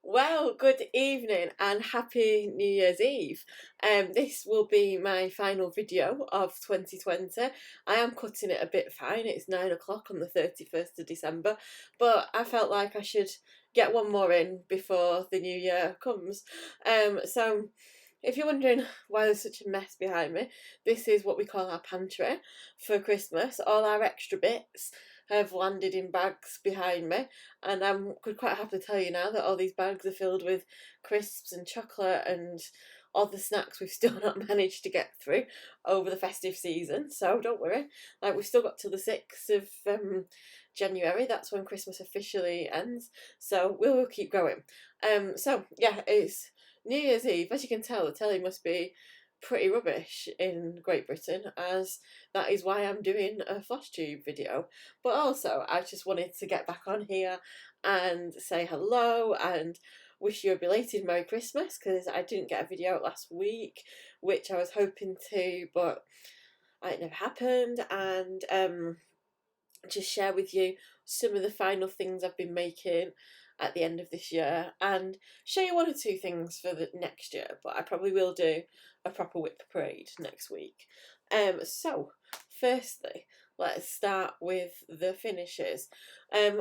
Well, good evening and happy New Year's Eve. This will be my final video of 2020. I am cutting it a bit fine. It's 9 o'clock on the 31st of December, but I felt like I should get one more in before the new year comes. So if you're wondering why there's such a mess behind me, this is what we call our pantry for Christmas. All our extra bits have landed in bags behind me, and I could quite happily tell you now that all these bags are filled with crisps and chocolate and all the snacks we've still not managed to get through over the festive season. So don't worry, like we've still got till the 6th of January. That's when Christmas officially ends. So we'll keep going. So yeah, it's New Year's Eve. As you can tell, the telly must be pretty rubbish in Great Britain, as that is why I'm doing a Floss tube video. But also, I just wanted to get back on here and say hello and wish you a belated Merry Christmas, because I didn't get a video out last week, which I was hoping to, but it never happened. And just share with you some of the final things I've been making at the end of this year, and show you one or two things for the next year, but I probably will do a proper whip parade next week. So firstly, let's start with the finishes.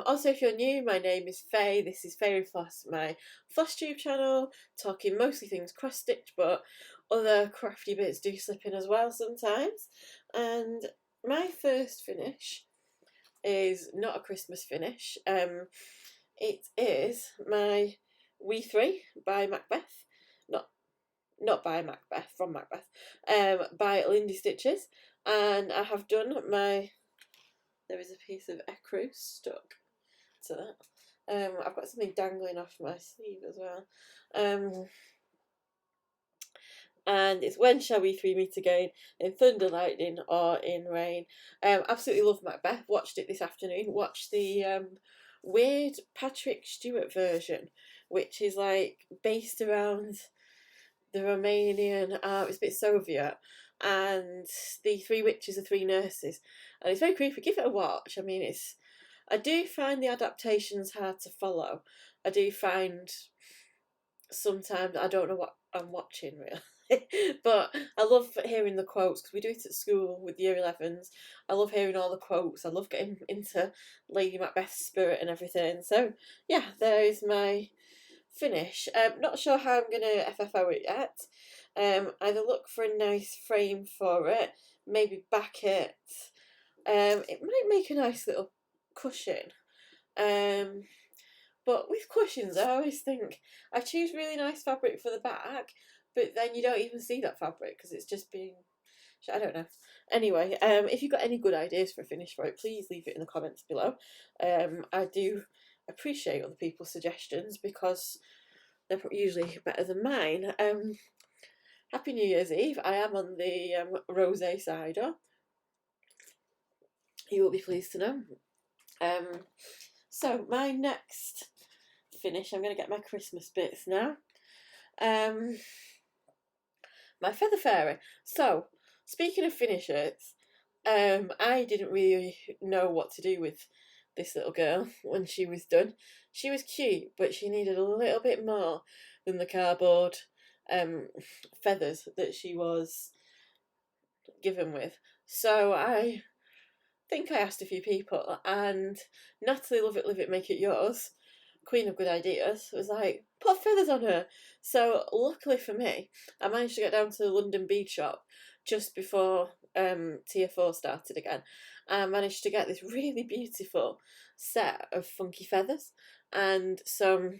Also, if you're new, my name is Faye. This is Fairy Floss, my Floss tube channel, talking mostly things cross stitch, but other crafty bits do slip in as well sometimes. And my first finish is not a Christmas finish. It is my We Three by Macbeth, not not by Macbeth, from Macbeth, by Lindy Stitches, and I have done my. There is a piece of ecru stuck to that. I've got something dangling off my sleeve as well. And it's When Shall We Three Meet Again, in thunder, lightning, or in rain. Absolutely love Macbeth. Watched it this afternoon. Watched the weird Patrick Stewart version, which is like based around the Romanian. It's a bit Soviet, and the three witches are three nurses, and it's very creepy. Give it a watch. I mean, it's. I do find the adaptations hard to follow. I do find sometimes I don't know what I'm watching really. But I love hearing the quotes because we do it at school with year 11s. I love hearing all the quotes. I love getting into Lady Macbeth's spirit and everything. So yeah, there is my finish. Not sure how I'm gonna FFO it yet. Either look for a nice frame for it, maybe back it. It might make a nice little cushion. Um, but with cushions, I always think I choose really nice fabric for the back, but then you don't even see that fabric because it's just being. I don't know. Anyway, if you've got any good ideas for a finish for it, please leave it in the comments below. I do appreciate other people's suggestions because they're usually better than mine. Happy New Year's Eve. I am on the rosé cider. You will be pleased to know. So my next finish, I'm going to get my Christmas bits now. My feather fairy. So speaking of finishes, I didn't really know what to do with this little girl when she was done. She was cute, but she needed a little bit more than the cardboard feathers that she was given with. So I think I asked a few people, and Natalie Love It, Live It, Make It Yours, Queen of Good Ideas, was like, put feathers on her. So luckily for me, I managed to get down to the London bead shop just before Tier 4 started again. I managed to get this really beautiful set of funky feathers, and so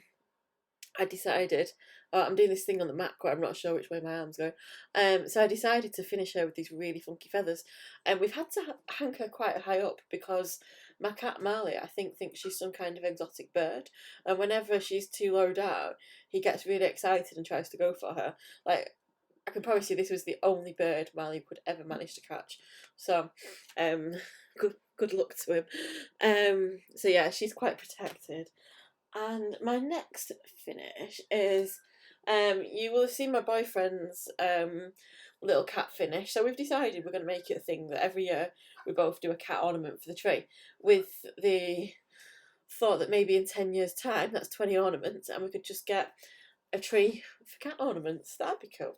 I decided, I'm doing this thing on the Mac where I'm not sure which way my arm's going. So I decided to finish her with these really funky feathers. And we've had to hang her quite high up because my cat Marley, I think, thinks she's some kind of exotic bird. And whenever she's too low down, he gets really excited and tries to go for her. Like, I can promise you this was the only bird Marley could ever manage to catch. So, good luck to him. So yeah, she's quite protected. And my next finish is, you will have seen my boyfriend's little cat finish. So we've decided we're going to make it a thing that every year we both do a cat ornament for the tree with the thought that maybe in 10 years' time, that's 20 ornaments, and we could just get a tree for cat ornaments. That'd be cool.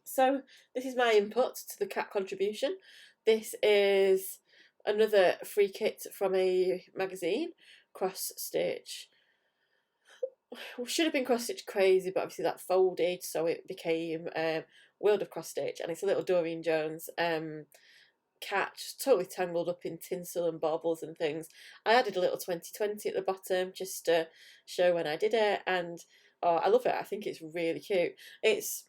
So this is my input to the cat contribution. This is another free kit from a magazine, Cross Stitch. Should have been Cross Stitch Crazy, but obviously that folded, so it became World of Cross Stitch, and it's a little Doreen Jones cat, just totally tangled up in tinsel and baubles and things. I added a little 2020 at the bottom just to show when I did it, and oh, I love it. I think it's really cute. It's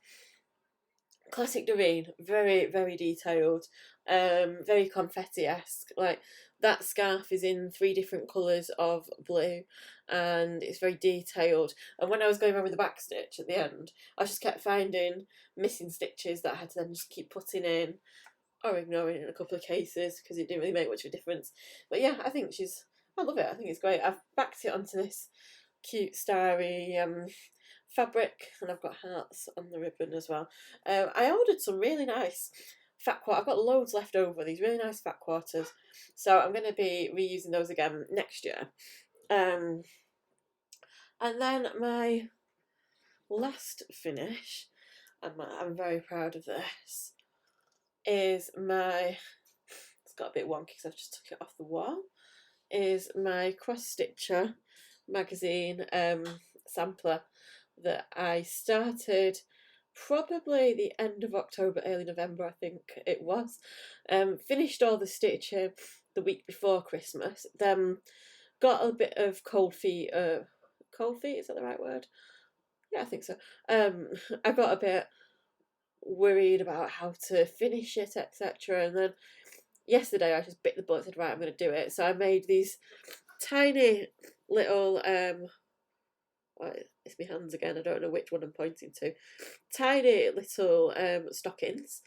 classic Doreen, very, very detailed, very confetti-esque. Like, that scarf is in 3 different colours of blue, and it's very detailed. And when I was going around with the back stitch at the end, I just kept finding missing stitches that I had to then just keep putting in, or ignoring in a couple of cases because it didn't really make much of a difference. But yeah, I love it. I think it's great. I've backed it onto this cute starry fabric, and I've got hearts on the ribbon as well. I ordered some really nice fat quarters. I've got loads left over, these really nice fat quarters, so I'm going to be reusing those again next year. And then my last finish, and I'm very proud of this, is my, it's got a bit wonky because I've just took it off the wall, is my Cross Stitcher magazine sampler that I started probably the end of October, early November, I think it was. Finished all the stitching the week before Christmas, then got a bit of cold feet, is that the right word? Yeah, I think so. I got a bit worried about how to finish it, etc. And then yesterday I just bit the bullet and said, right, I'm going to do it. So I made these tiny little, it's my hands again, I don't know which one I'm pointing to, tiny little stockings,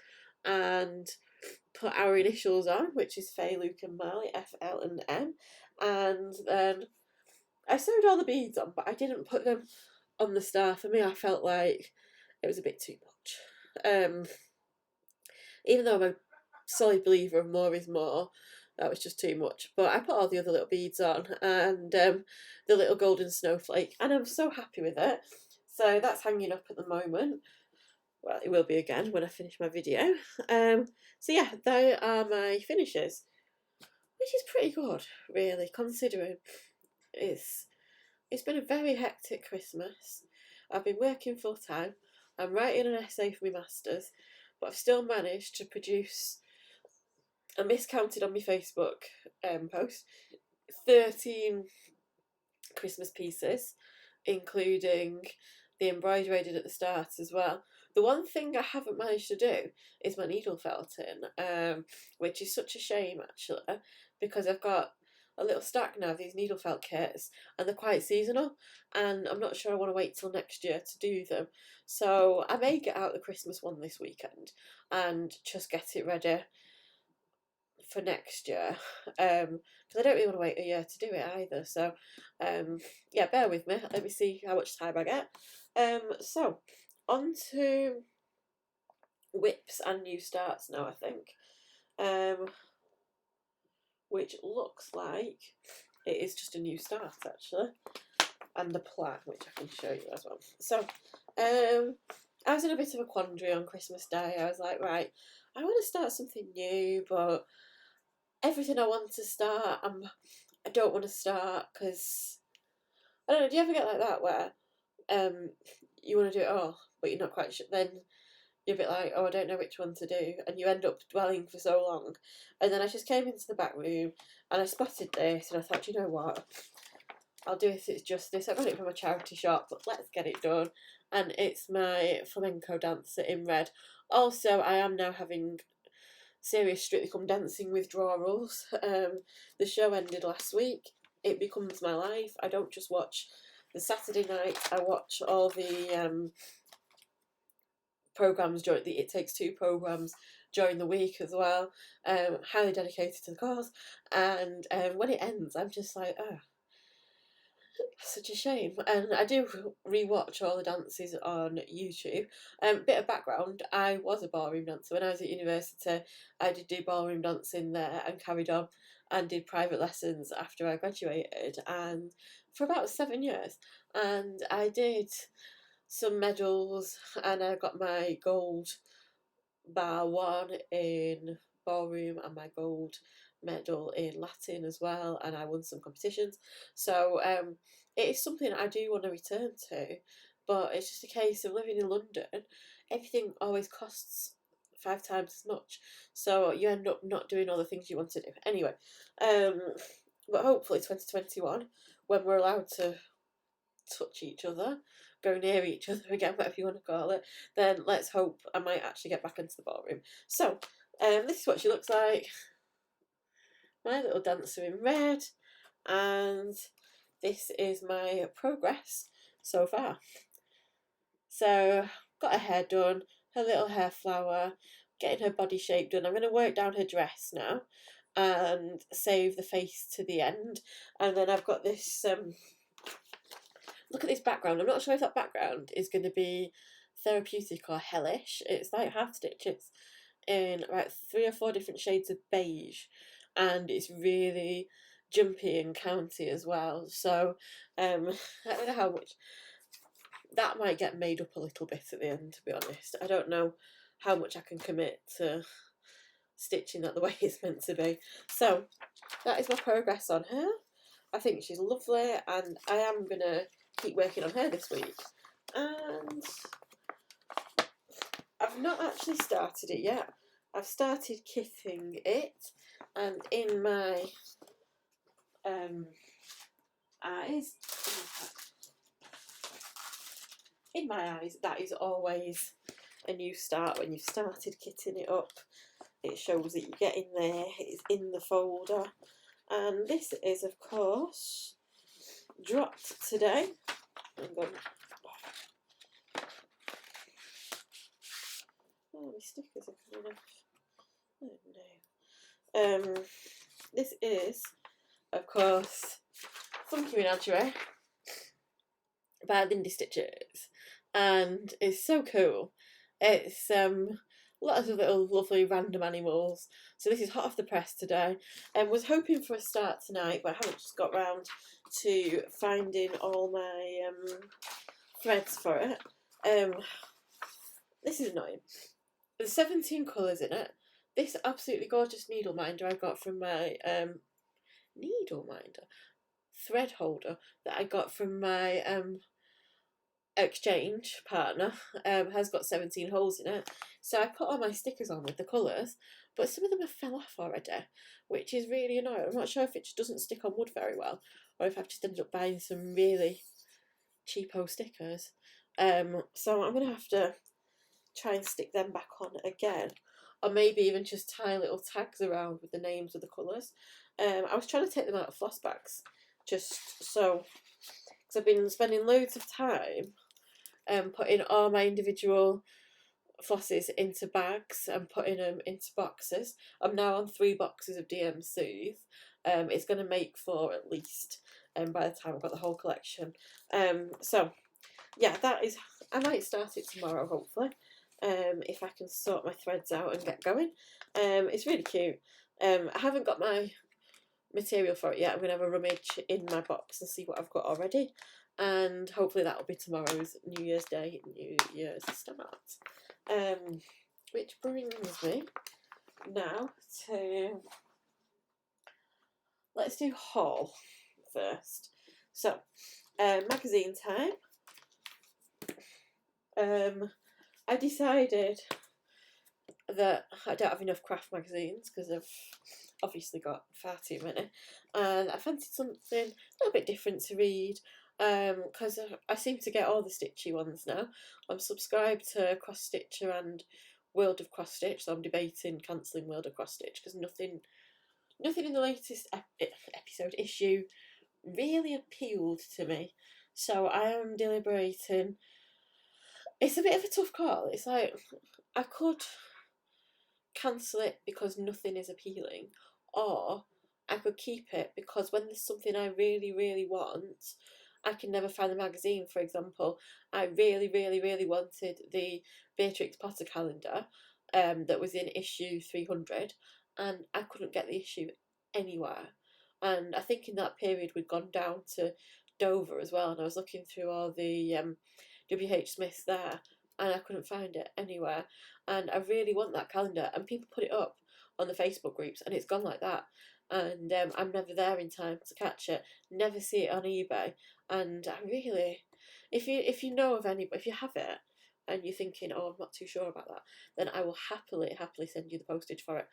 and put our initials on, which is Faye, Luke and Marley, F, L and M. And then I sewed all the beads on, but I didn't put them on the star. For me, I felt like it was a bit too much. Even though I'm a solid believer of more is more, that was just too much. But I put all the other little beads on, and the little golden snowflake, and I'm so happy with it. So that's hanging up at the moment. Well, it will be again when I finish my video. So yeah, they are my finishes, which is pretty good, really, considering it's been a very hectic Christmas. I've been working full time. I'm writing an essay for my masters, but I've still managed to produce, I miscounted on my Facebook post, 13 Christmas pieces, including the embroidery I did at the start as well. The one thing I haven't managed to do is my needle felting, which is such a shame actually, because I've got a little stack now of these needle felt kits, and they're quite seasonal, and I'm not sure I want to wait till next year to do them. So I may get out the Christmas one this weekend and just get it ready for next year, because I don't really want to wait a year to do it either. So yeah, bear with me, let me see how much time I get. So on to whips and new starts now, I think, which looks like it is just a new start actually, and the plan, which I can show you as well. So I was in a bit of a quandary on Christmas Day. I was like, right, I want to start something new, but everything I want to start, I don't want to start, because I don't know, do you ever get like that where you want to do it all but you're not quite sure, then you're a bit like, oh, I don't know which one to do, and you end up dwelling for so long. And then I just came into the back room and I spotted this and I thought, you know what, I'll do it justice. I got it from a charity shop, but let's get it done. And it's my flamenco dancer in red. Also, I am now having serious Strictly Come Dancing withdrawals. The show ended last week. It becomes my life. I don't just watch the Saturday night, I watch all the programmes during the It Takes Two programmes during the week as well. Highly dedicated to the cause. And when it ends, I'm just like, oh, such a shame. And I do rewatch all the dances on YouTube. Bit of background, I was a ballroom dancer when I was at university. I did do ballroom dancing there and carried on and did private lessons after I graduated, and for about 7 years. And I did some medals, and I got my gold bar one in ballroom and my gold medal in Latin as well, and I won some competitions. So it is something I do want to return to, but it's just a case of living in London. Everything always costs 5 times as much, so you end up not doing all the things you want to do. Anyway, but hopefully 2021, when we're allowed to touch each other, go near each other again, whatever you want to call it, then let's hope I might actually get back into the ballroom. So, this is what she looks like. My little dancer in red, and this is my progress so far. So, got her hair done, her little hair flower, getting her body shape done. I'm going to work down her dress now and save the face to the end. And then I've got this look at this background. I'm not sure if that background is going to be therapeutic or hellish. It's like half stitches in about 3 or 4 different shades of beige, and it's really jumpy and county as well. So I don't know how much that might get made up a little bit at the end, to be honest. I don't know how much I can commit to stitching that the way it's meant to be. So that is my progress on her. I think she's lovely, and I am going to keep working on her this week. And I've not actually started it yet. I've started kitting it, and in my eyes, that is always a new start. When you've started kitting it up, it shows that you're getting there. It's in the folder, and this is, of course, dropped today. Hang on. Oh, my stickers are coming off. Oh no. This is, of course, Funky Menagerie by Lindy Stitches, and it's so cool. It's lots of little lovely random animals. So this is hot off the press today, and was hoping for a start tonight, but I haven't just got round to finding all my threads for it. This is annoying. There's 17 colours in it. This absolutely gorgeous needle minder I got from my thread holder that I got from my exchange partner has got 17 holes in it. So I put all my stickers on with the colours, but some of them have fell off already, which is really annoying. I'm not sure if it just doesn't stick on wood very well, or if I've just ended up buying some really cheapo stickers. So I'm going to have to try and stick them back on again, or maybe even just tie little tags around with the names of the colours. I was trying to take them out of floss bags, just so, because I've been spending loads of time putting all my individual flosses into bags and putting them into boxes. I'm now on 3 boxes of DM Soothe. It's going to make 4 at least by the time I've got the whole collection. So yeah, that is, I might start it tomorrow hopefully, if I can sort my threads out and get going. It's really cute. I haven't got my material for it yet. I'm going to have a rummage in my box and see what I've got already, and hopefully that will be tomorrow's New Year's Day, New Year's start. Which brings me now to, let's do haul first. So, magazine time. I decided that I don't have enough craft magazines because I've obviously got far too many, and I fancied something a little bit different to read, because I seem to get all the Stitchy ones now. I'm subscribed to Cross Stitcher and World of Cross Stitch, so I'm debating cancelling World of Cross Stitch because nothing in the latest issue really appealed to me. So I am deliberating. It's a bit of a tough call. It's like, I could cancel it because nothing is appealing, or I could keep it because when there's something I really, really want, I can never find the magazine. For example, I really, really, really wanted the Beatrix Potter calendar that was in issue 300, and I couldn't get the issue anywhere. And I think in that period we'd gone down to Dover as well, and I was looking through all the WH Smiths there, and I couldn't find it anywhere. And I really want that calendar, and people put it up on the Facebook groups, and it's gone like that. And I'm never there in time to catch it. Never see it on eBay, and I really, if you know of any, if you have it, and you're thinking, oh, I'm not too sure about that, then I will happily send you the postage for it.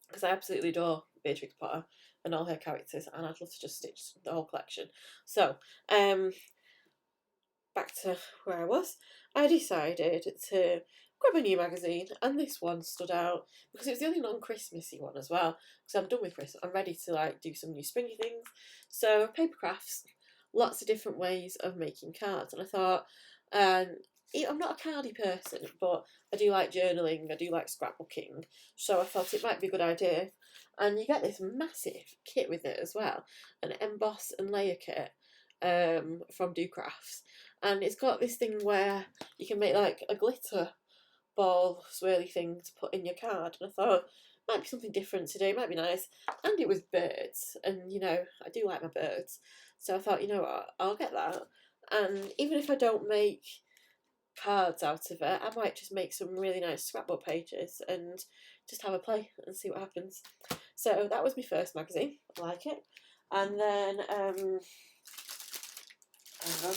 Because I absolutely adore Beatrix Potter and all her characters, and I'd love to just stitch the whole collection. So, back to where I was. I decided to grab a new magazine, and this one stood out because it was the only non-Christmassy one as well. Because I'm done with Christmas, I'm ready to like do some new springy things. So paper crafts, lots of different ways of making cards, and I thought, I'm not a cardy person, but I do like journaling, I do like scrapbooking, so I thought it might be a good idea. And you get this massive kit with it as well, an emboss and layer kit from Do Crafts, and it's got this thing where you can make like a glitter ball swirly thing to put in your card, and I thought might be something different today, it might be nice. And it was birds, and you know I do like my birds, so I thought, you know what, I'll get that. And even if I don't make cards out of it, I might just make some really nice scrapbook pages and just have a play and see what happens. So that was my first magazine. I like it. And then hang on.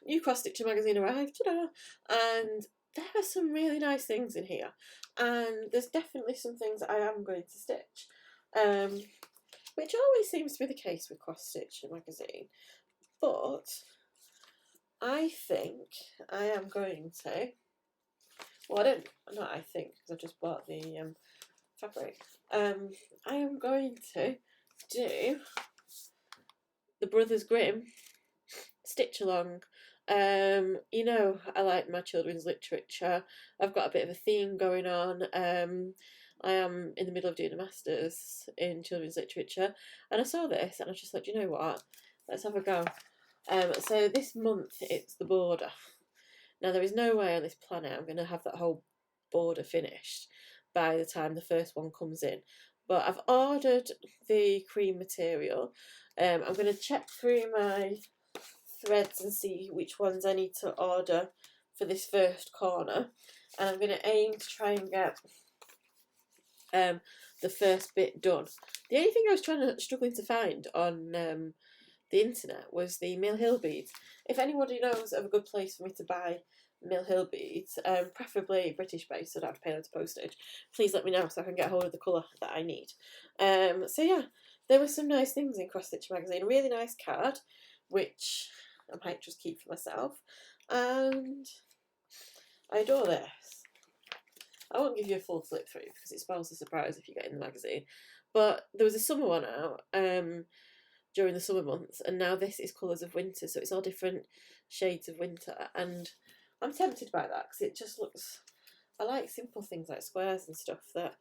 New cross stitcher magazine arrived, ta-da! And there are some really nice things in here, and there's definitely some things that I am going to stitch, which always seems to be the case with cross stitcher magazine. But I think I am going to. Well, I don't. Not I think, because I've just bought the fabric. I am going to do the Brothers Grimm stitch along. You know, I like my children's literature. I've got a bit of a theme going on. I am in the middle of doing a master's in children's literature, and I saw this and I was just like, you know what, let's have a go. So this month it's the border. Now there is no way on this planet I'm going to have that whole border finished by the time the first one comes in, but I've ordered the cream material. I'm going to check through my threads and see which ones I need to order for this first corner, and I'm going to aim to try and get the first bit done. The only thing I was struggling to find on the internet was the Mill Hill beads. If anybody knows of a good place for me to buy Mill Hill beads, preferably British based so I don't have to pay loads of postage, please let me know so I can get hold of the colour that I need. So yeah, there were some nice things in Cross Stitch magazine. A really nice card, which I might just keep for myself, and I adore this. I won't give you a full flip through because it spoils the surprise if you get in the magazine, but there was a summer one out during the summer months, and now this is colours of winter, so it's all different shades of winter, and I'm tempted by that because it just looks, I like simple things like squares and stuff that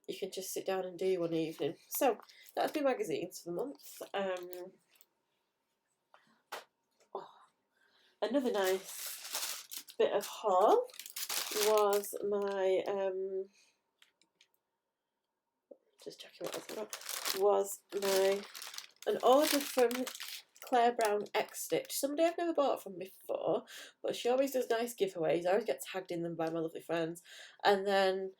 you can just sit down and do one evening. So that's my magazines for the month. Another nice bit of haul was my just checking what else I got, was my an order from Claire Brown X Stitch, somebody I've never bought from before, but she always does nice giveaways. I always get tagged in them by my lovely friends. And then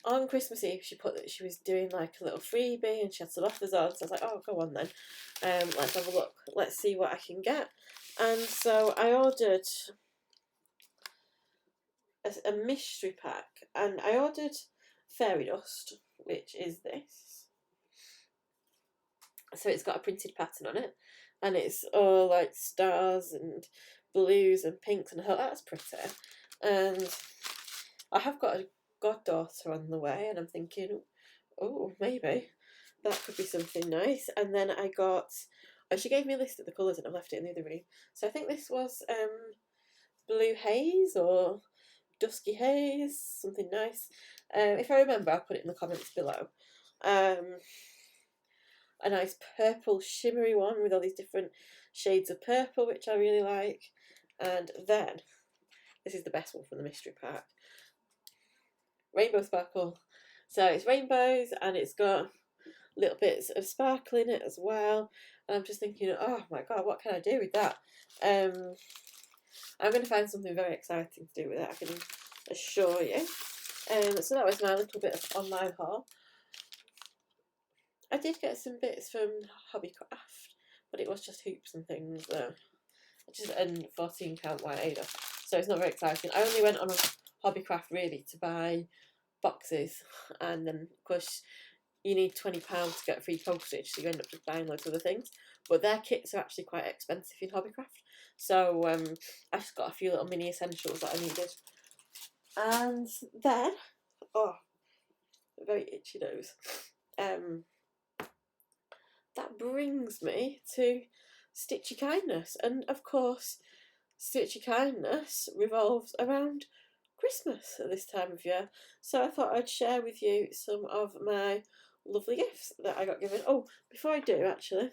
on Christmas Eve she put that she was doing like a little freebie and she had some offers on, so I was like, oh, go on then, let's have a look, let's see what I can get. And so I ordered a mystery pack, and I ordered fairy dust, which is this. So it's got a printed pattern on it, and it's all like stars and blues and pinks, and I thought that's pretty. And I have got a goddaughter on the way, and I'm thinking, oh, maybe that could be something nice. And then I got, oh, she gave me a list of the colours and I left it in the other room. So I think this was blue haze or dusky haze, something nice. If I remember, I'll put it in the comments below. A nice purple shimmery one with all these different shades of purple, which I really like. And then, this is the best one from the mystery pack. rainbow sparkle. So it's rainbows and it's got little bits of sparkle in it as well. And I'm just thinking, oh my god, what can I do with that? I'm going to find something very exciting to do with it, I can assure you. So that was my little bit of online haul. I did get some bits from Hobbycraft, but it was just hoops and things. Just a 14-count white Ada, so it's not very exciting. I only went on a Hobbycraft really to buy boxes, and then of course you need £20 to get free postage, so you end up just buying loads of other things. But their kits are actually quite expensive in Hobbycraft, so I just got a few little mini essentials that I needed. And then, oh, a very itchy nose. That brings me to Stitchy Kindness, and of course Stitchy Kindness revolves around Christmas at this time of year, so I thought I'd share with you some of my lovely gifts that I got given. Oh, before I do, actually,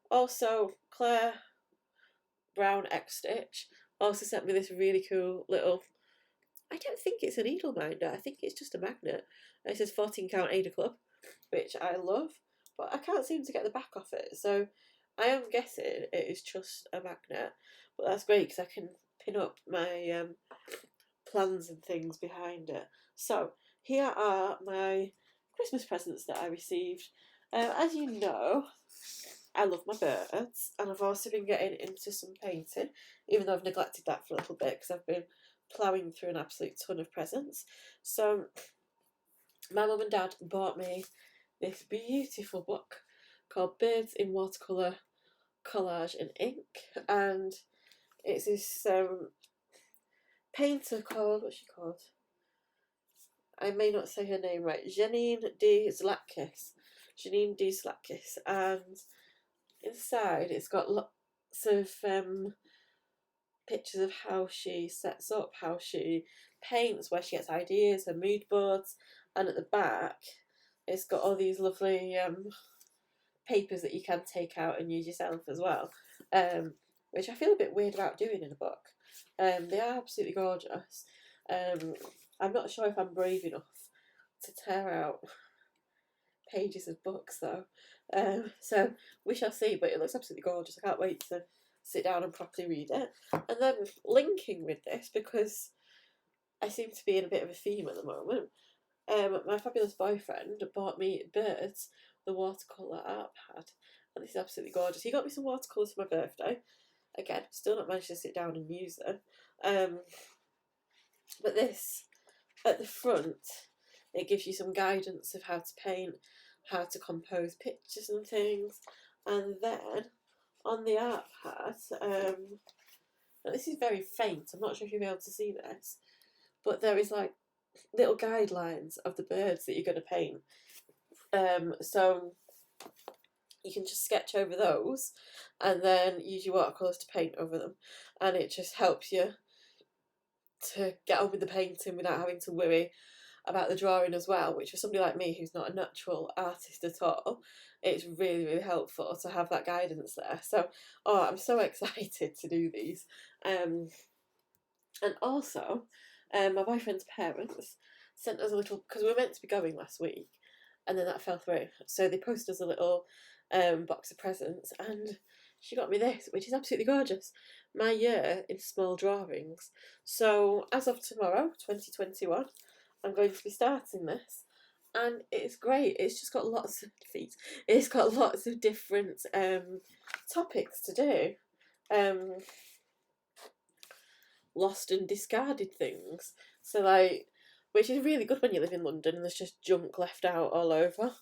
also Claire Brown X Stitch also sent me this really cool little, I don't think it's a needle minder, I think it's just a magnet. It says 14-count Ada Club, which I love, but I can't seem to get the back off it, so I am guessing it is just a magnet. But that's great because I can pin up my plans and things behind it. So here are my Christmas presents that I received. As you know, I love my birds, and I've also been getting into some painting, even though I've neglected that for a little bit because I've been ploughing through an absolute ton of presents. So my mum and dad bought me this beautiful book called Birds in Watercolour, Collage and Ink, and it's this painter called, what's she called? I may not say her name right. Janine D. Zlatkis. And inside it's got lots of pictures of how she sets up, how she paints, where she gets ideas, her mood boards, and at the back it's got all these lovely papers that you can take out and use yourself as well, which I feel a bit weird about doing in a book. They are absolutely gorgeous. I'm not sure if I'm brave enough to tear out pages of books though, so we shall see, but it looks absolutely gorgeous. I can't wait to sit down and properly read it. And then linking with this, because I seem to be in a bit of a theme at the moment, my fabulous boyfriend bought me Birds, the watercolour art pad, and this is absolutely gorgeous. He got me some watercolours for my birthday. Again, still not managed to sit down and use them. But this, at the front, it gives you some guidance of how to paint, how to compose pictures and things. And then on the art pad, now this is very faint, I'm not sure if you'll be able to see this, but there is like little guidelines of the birds that you're going to paint. So you can just sketch over those and then use your watercolours to paint over them, and it just helps you to get on with the painting without having to worry about the drawing as well, which for somebody like me who's not a natural artist at all, it's really, really helpful to have that guidance there. So, oh, I'm so excited to do these. And also, my boyfriend's parents sent us a little, because we were meant to be going last week, and then that fell through. So they posted us a little box of presents, and she got me this, which is absolutely gorgeous. My year in small drawings. So as of tomorrow, 2021, I'm going to be starting this, and it's great. It's just got lots of feet. It's got lots of different topics to do. Lost and discarded things. So like, which is really good when you live in London and there's just junk left out all over.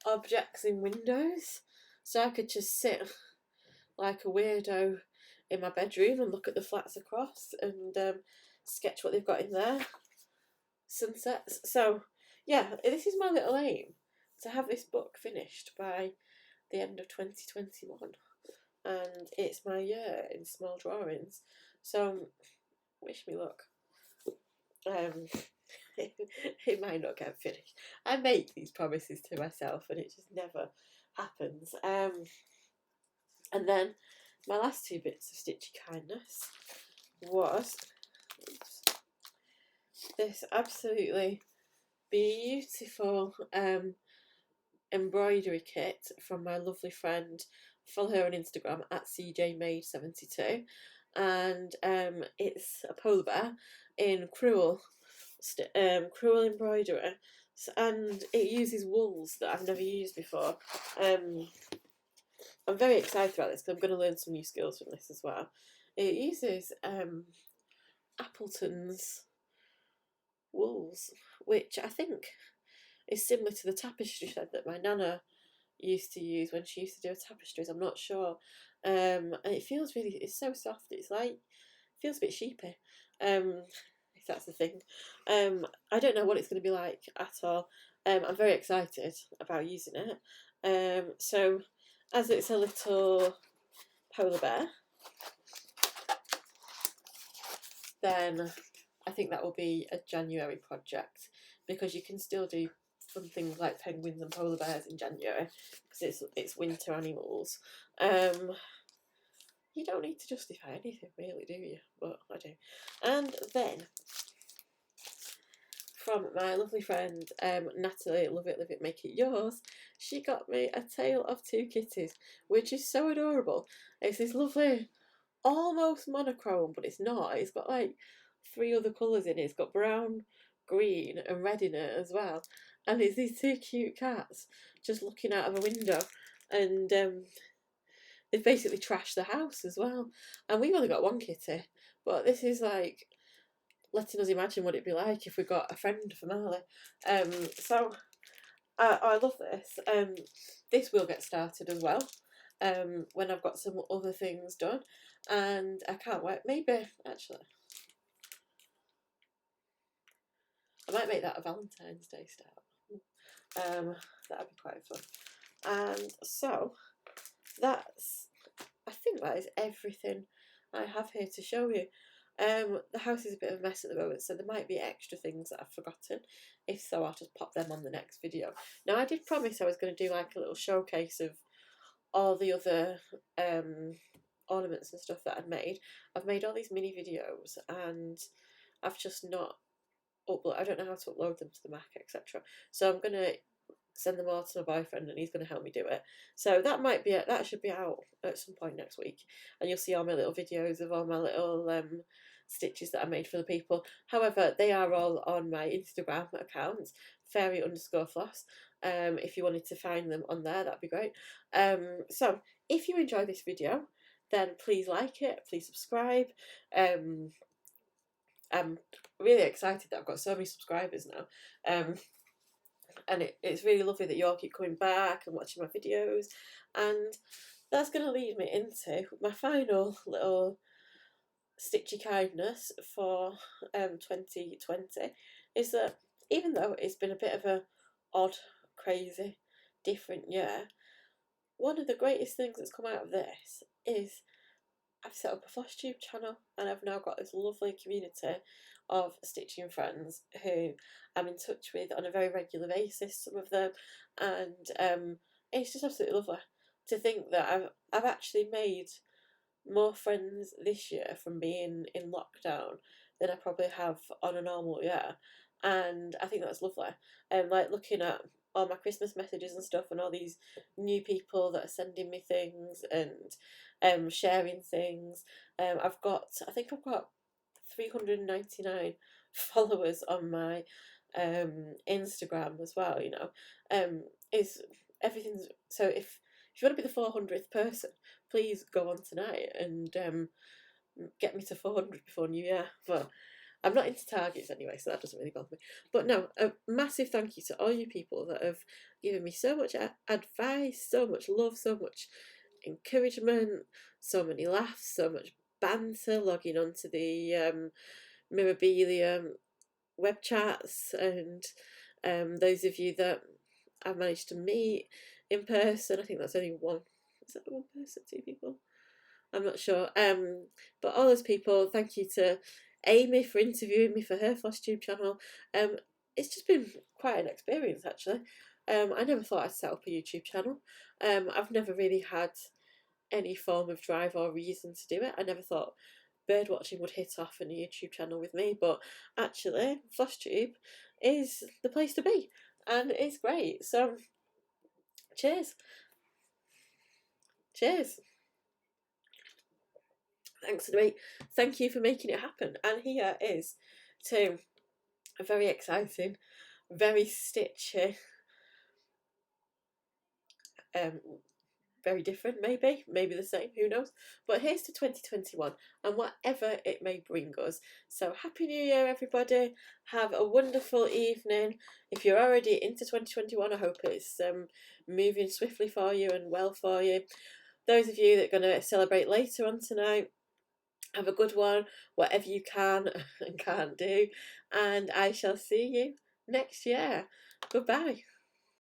Objects in windows. So I could just sit like a weirdo in my bedroom and look at the flats across and sketch what they've got in there. Sunsets. So yeah, this is my little aim, to have this book finished by the end of 2021, and it's my year in small drawings, so wish me luck. It might not get finished. I make these promises to myself and it just never happens. And then my last two bits of Stitchy Kindness was, oops, this absolutely beautiful embroidery kit from my lovely friend. Follow her on Instagram at cjmade72, and it's a polar bear in cruel embroidery, and it uses wools that I've never used before. I'm very excited about this because I'm going to learn some new skills from this as well. It uses Appleton's wools, which I think is similar to the tapestry thread that my nana used to use when she used to do her tapestries. I'm not sure. And it feels really, it's so soft. It's like, feels a bit sheepy, if that's the thing. I don't know what it's going to be like at all. I'm very excited about using it. So, as it's a little polar bear, then I think that will be a January project, because you can still do fun things like penguins and polar bears in January because it's winter animals. You don't need to justify anything, really, do you? But I do. And then from my lovely friend Natalie, Love It, Live It, Make It Yours, she got me a Tale of Two Kitties, which is so adorable. It's this lovely, almost monochrome, but it's not. It's got like 3 other colours in it. It's got brown, green, and red in it as well. And it's these 2 cute cats just looking out of a window, and they've basically trashed the house as well. And we've only got 1 kitty, but this is like letting us imagine what it'd be like if we got a friend for Marley. So I love this. This will get started as well when I've got some other things done, and I can't wait. Maybe actually, I might make that a Valentine's Day style. That'd be quite fun. And so I think that is everything I have here to show you. The house is a bit of a mess at the moment, so there might be extra things that I've forgotten. If so, I'll just pop them on the next video. Now, I did promise I was going to do like a little showcase of all the other ornaments and stuff that I'd made. I've made all these mini videos, and I've just not upload. I don't know how to upload them to the Mac, etc. So I'm going to send them all to my boyfriend, and he's going to help me do it. So that should be out at some point next week, and you'll see all my little videos of all my little stitches that I made for the people. However, they are all on my Instagram account, fairy_floss. If you wanted to find them on there, that'd be great. So if you enjoyed this video, then please like it, please subscribe. I'm really excited that I've got so many subscribers now. And it's really lovely that you all keep coming back and watching my videos. And that's going to lead me into my final little stitchy kindness for 2020, is that even though it's been a bit of a odd, crazy, different year, one of the greatest things that's come out of this is I've set up a FlossTube channel, and I've now got this lovely community of stitching friends who I'm in touch with on a very regular basis, some of them, and it's just absolutely lovely to think that I've actually made more friends this year from being in lockdown than I probably have on a normal year, and I think that's lovely. And like looking at all my Christmas messages and stuff, and all these new people that are sending me things and sharing things. I think I've got 399 followers on my Instagram as well. You know, is everything's so if you want to be the 400th person, please go on tonight and get me to 400 before New Year. But I'm not into targets anyway, so that doesn't really bother me. But no, a massive thank you to all you people that have given me so much advice, so much love, so much encouragement, so many laughs, so much banter, logging onto the Mirabilia web chats, and those of you that I've managed to meet in person. I think that's only one. Is that 1 person, 2 people? I'm not sure. But all those people, thank you to Amy for interviewing me for her FlossTube channel. It's just been quite an experience, actually. I never thought I'd set up a YouTube channel. I've never really had any form of drive or reason to do it. I never thought bird watching would hit off a YouTube channel with me, but actually FlossTube is the place to be, and it's great. So cheers. Cheers. Thanks, Anyway, thank you for making it happen. And here is to a very exciting, very stitchy, very different, maybe the same, who knows, but here's to 2021 and whatever it may bring us. So happy new year, everybody. Have a wonderful evening. If you're already into 2021, I hope it's moving swiftly for you and well for you. Those of you that are going to celebrate later on tonight, have a good one, whatever you can and can't do, and I shall see you next year. Goodbye.